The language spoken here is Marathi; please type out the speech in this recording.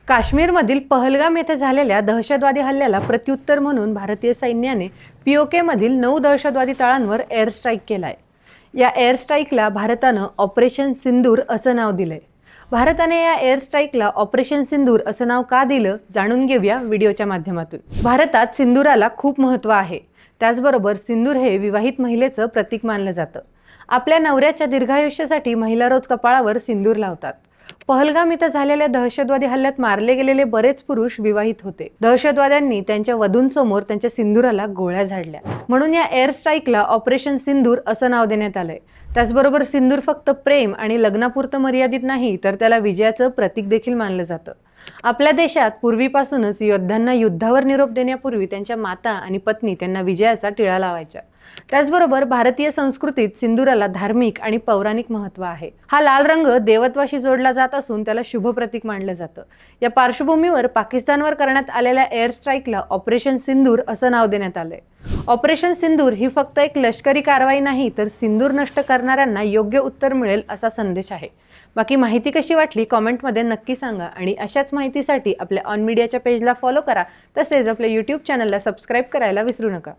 काश्मीरमधील पहलगाम येथे झालेल्या दहशतवादी हल्ल्याला प्रत्युत्तर म्हणून भारतीय सैन्याने पीओकेमधील 9 दहशतवादी तळांवर एअर स्ट्राईक केलाय। या एअर स्ट्राईकला भारतानं ऑपरेशन सिंदूर असं नाव दिलंय। भारताने या एअर स्ट्राईकला ऑपरेशन सिंदूर असं नाव का दिलं जाणून घेऊया व्हिडिओच्या माध्यमातून। भारतात सिंदुराला खूप महत्त्व आहे। त्याचबरोबर सिंदूर हे विवाहित महिलेचं प्रतीक मानलं जातं। आपल्या नवऱ्याच्या दीर्घायुष्यासाठी महिला रोज कपाळावर सिंदूर लावतात। पहलगाम इथं झालेल्या दहशतवादी हल्ल्यात मारले गेलेले बरेच पुरुष विवाहित होते। दहशतवाद्यांनी त्यांच्या वधूंसमोर त्यांच्या सिंदुराला गोळ्या झाडल्या, म्हणून या एअर स्ट्राईकला ऑपरेशन सिंदूर असं नाव देण्यात आलंय। त्याचबरोबर सिंदूर फक्त प्रेम आणि लग्नापुरतं मर्यादित नाही, तर त्याला विजयाचं प्रतीक देखील मानलं जातं। आपल्या देशात पूर्वीपासूनच योद्ध्यांना युद्धावर निरोप देण्यापूर्वी त्यांच्या माता आणि पत्नी त्यांना विजयाचा टिळा लावायच्या। त्याचबरोबर भारतीय संस्कृतीत सिंदुराला धार्मिक आणि पौराणिक महत्त्व आहे। हा लाल रंग देवत्वाशी जोडला जात असून त्याला शुभ प्रतीक मानलं जातं। या पार्श्वभूमीवर पाकिस्तानवर करण्यात आलेल्या एअर स्ट्राईकला ऑपरेशन सिंदूर असं नाव देण्यात आलंय। ऑपरेशन सिंदूर ही फक्त एक लष्करी कारवाई नाही, तर सिंदूर नष्ट करणाऱ्यांना योग्य उत्तर मिळेल असा संदेश आहे। बाकी माहिती कशी वाटली कमेंटमध्ये नक्की सांगा आणि अशाच माहितीसाठी आपल्या ऑन मीडियाच्या पेजला फॉलो करा, तसेच आपल्या YouTube चॅनलला सबस्क्राईब करायला विसरू नका।